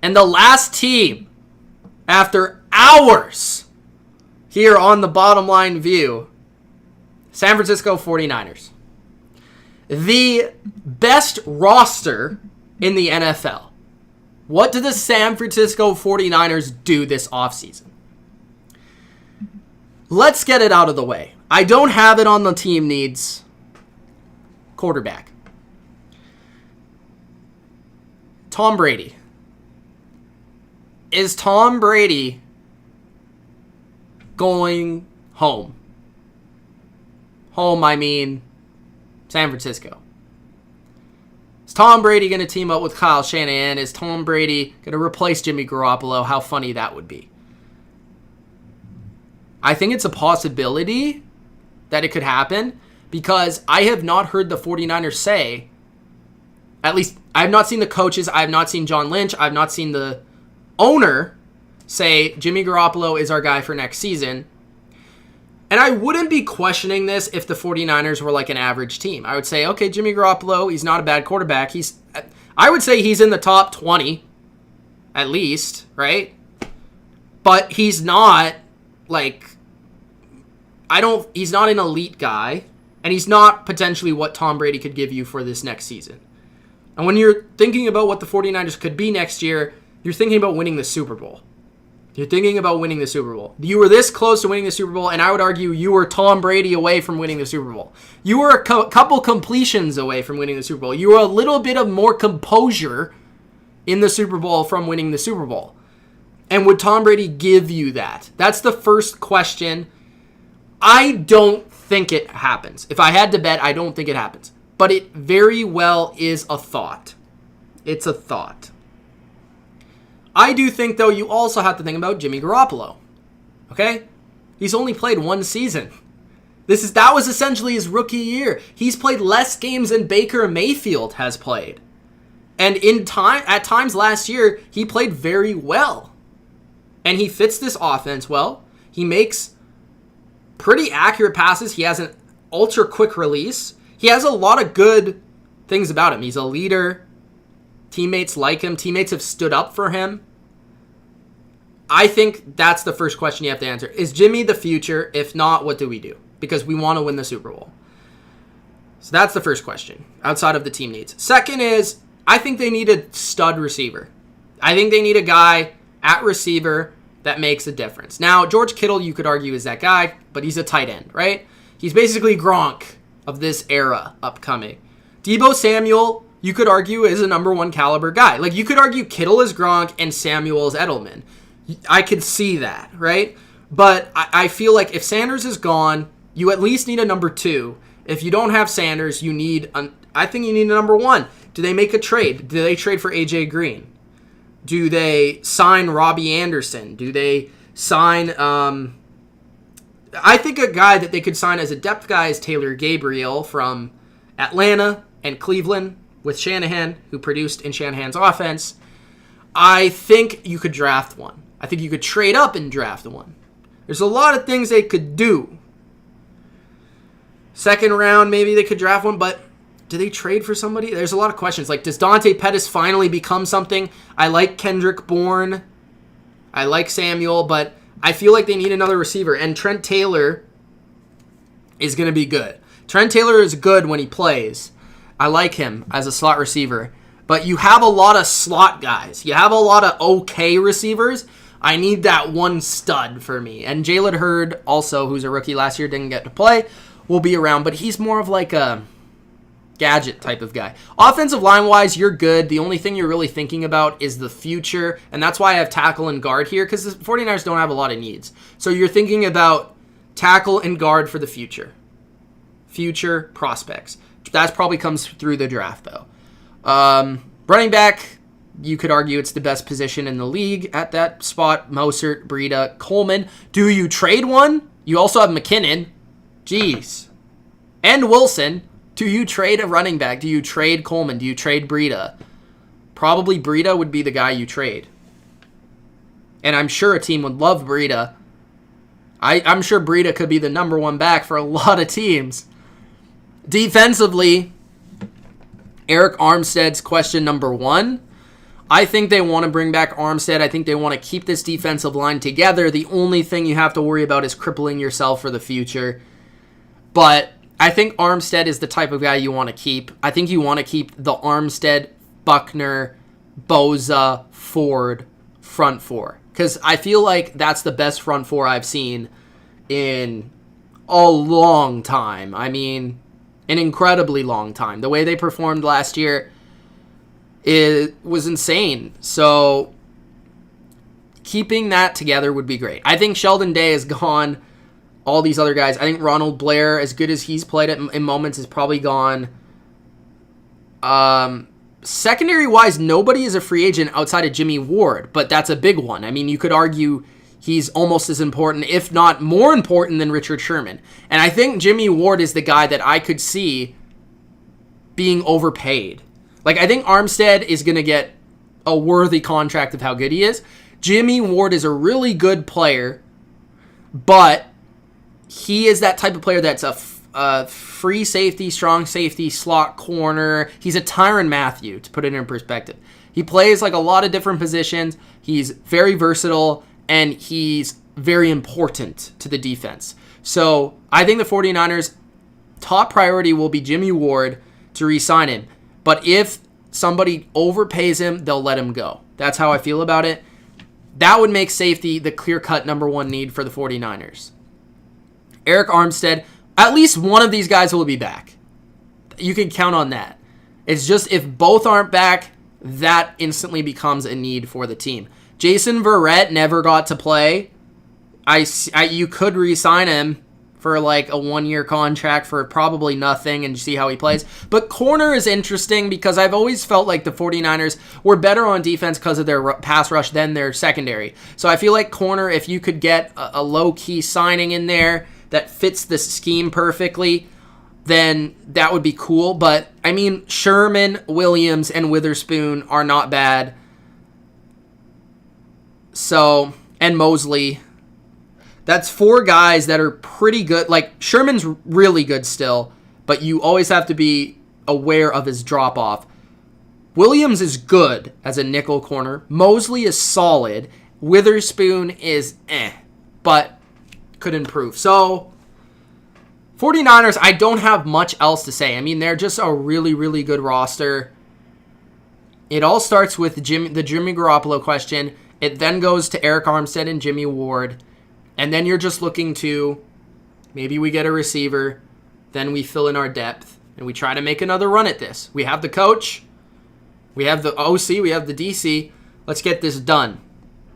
And the last team, after hours here on the Bottom Line View, San Francisco 49ers. The best roster in the NFL. What do the San Francisco 49ers do this offseason? Let's get it out of the way. I don't have it on the team needs. Quarterback. Tom Brady. Is Tom Brady going home? Home, I mean San Francisco. Is Tom Brady going to team up with Kyle Shanahan? Is Tom Brady going to replace Jimmy Garoppolo? How funny that would be. I think it's a possibility that it could happen because I have not heard the 49ers say, at least I have not seen the coaches, I have not seen John Lynch, I have not seen the owner say Jimmy Garoppolo is our guy for next season. And I wouldn't be questioning this if the 49ers were like an average team. I would say, okay, Jimmy Garoppolo, he's not a bad quarterback. I would say he's in the top 20, at least, right? But he's not like, he's not an elite guy, and he's not potentially what Tom Brady could give you for this next season. And when you're thinking about what the 49ers could be next year, you're thinking about winning the Super Bowl. You're thinking about winning the Super Bowl. You were this close to winning the Super Bowl, and I would argue you were Tom Brady away from winning the Super Bowl. You were a couple completions away from winning the Super Bowl. You were a little bit of more composure in the Super Bowl from winning the Super Bowl. And would Tom Brady give you that? That's the first question. I don't think it happens. If I had to bet, I don't think it happens. But it very well is a thought. It's a thought. I do think, though, you also have to think about Jimmy Garoppolo. Okay? He's only played one season. That was essentially his rookie year. He's played less games than Baker Mayfield has played. And at times last year, he played very well. And he fits this offense well. He makes pretty accurate passes. He has an ultra-quick release. He has a lot of good things about him. He's a leader. Teammates like him. Teammates have stood up for him. I think that's the first question you have to answer. Is Jimmy the future? If not, what do we do? Because we want to win the Super Bowl. So that's the first question, outside of the team needs. Second is, I think they need a stud receiver. I think they need a guy at receiver that makes a difference. Now, George Kittle, you could argue, is that guy, but he's a tight end, right? He's basically Gronk of this era upcoming. Deebo Samuel, you could argue, is a number one caliber guy. Like, you could argue Kittle is Gronk and Samuel is Edelman. I could see that, right? But I feel like if Sanders is gone, you at least need a number two. If you don't have Sanders, I think you need a number one. Do they make a trade? Do they trade for AJ Green? Do they sign Robbie Anderson? Do they sign... I think a guy that they could sign as a depth guy is Taylor Gabriel from Atlanta and Cleveland with Shanahan, who produced in Shanahan's offense. I think you could draft one. I think you could trade up and draft one. There's a lot of things they could do. Second round, maybe they could draft one, but do they trade for somebody? There's a lot of questions. Like, does Dante Pettis finally become something? I like Kendrick Bourne. I like Samuel, but I feel like they need another receiver. And Trent Taylor is going to be good. Trent Taylor is good when he plays. I like him as a slot receiver. But you have a lot of slot guys. You have a lot of okay receivers. I need that one stud for me. And Jalen Hurd, also, who's a rookie last year, didn't get to play, will be around. But he's more of like a gadget type of guy. Offensive line-wise, you're good. The only thing you're really thinking about is the future. And that's why I have tackle and guard here, because the 49ers don't have a lot of needs. So you're thinking about tackle and guard for the future. Future prospects. That probably comes through the draft, though. Running back, you could argue it's the best position in the league at that spot. Mostert, Breida, Coleman. Do you trade one? You also have McKinnon. Jeez. And Wilson. Do you trade a running back? Do you trade Coleman? Do you trade Breida? Probably Breida would be the guy you trade. And I'm sure a team would love Breida. I'm sure Breida could be the number one back for a lot of teams. Defensively, Eric Armstead's question number one. I think they want to bring back Armstead. I think they want to keep this defensive line together. The only thing you have to worry about is crippling yourself for the future. But I think Armstead is the type of guy you want to keep. I think you want to keep the Armstead, Buckner, Boza, Ford front four. Because I feel like that's the best front four I've seen in a long time. I mean, an incredibly long time. The way they performed last year, it was insane. So keeping that together would be great. I think Sheldon Day is gone. All these other guys. I think Ronald Blair, as good as he's played in moments, is probably gone. Secondary-wise, nobody is a free agent outside of Jimmy Ward, but that's a big one. I mean, you could argue he's almost as important, if not more important, than Richard Sherman. And I think Jimmy Ward is the guy that I could see being overpaid. Like, I think Armstead is going to get a worthy contract of how good he is. Jimmy Ward is a really good player, but he is that type of player that's a free safety, strong safety, slot corner. He's a Tyrann Mathieu, to put it in perspective. He plays like a lot of different positions. He's very versatile, and he's very important to the defense. So I think the 49ers' top priority will be Jimmy Ward to re-sign him. But if somebody overpays him, they'll let him go. That's how I feel about it. That would make safety the clear-cut number one need for the 49ers. Eric Armstead, at least one of these guys will be back. You can count on that. It's just if both aren't back, that instantly becomes a need for the team. Jason Verrett never got to play. You could re-sign him for like a 1-year contract for probably nothing and see how he plays. But corner is interesting because I've always felt like the 49ers were better on defense because of their pass rush than their secondary. So I feel like corner, if you could get a low-key signing in there that fits the scheme perfectly, then that would be cool. But, I mean, Sherman, Williams, and Witherspoon are not bad. So, and Mosley. That's 4 guys that are pretty good. Like, Sherman's really good still, but you always have to be aware of his drop-off. Williams is good as a nickel corner. Mosley is solid. Witherspoon is but could improve. So, 49ers, I don't have much else to say. I mean, they're just a really, really good roster. It all starts with the Jimmy Garoppolo question. It then goes to Eric Armstead and Jimmy Ward. And then you're just looking to, maybe we get a receiver, then we fill in our depth, and we try to make another run at this. We have the coach, we have the OC, we have the DC. Let's get this done.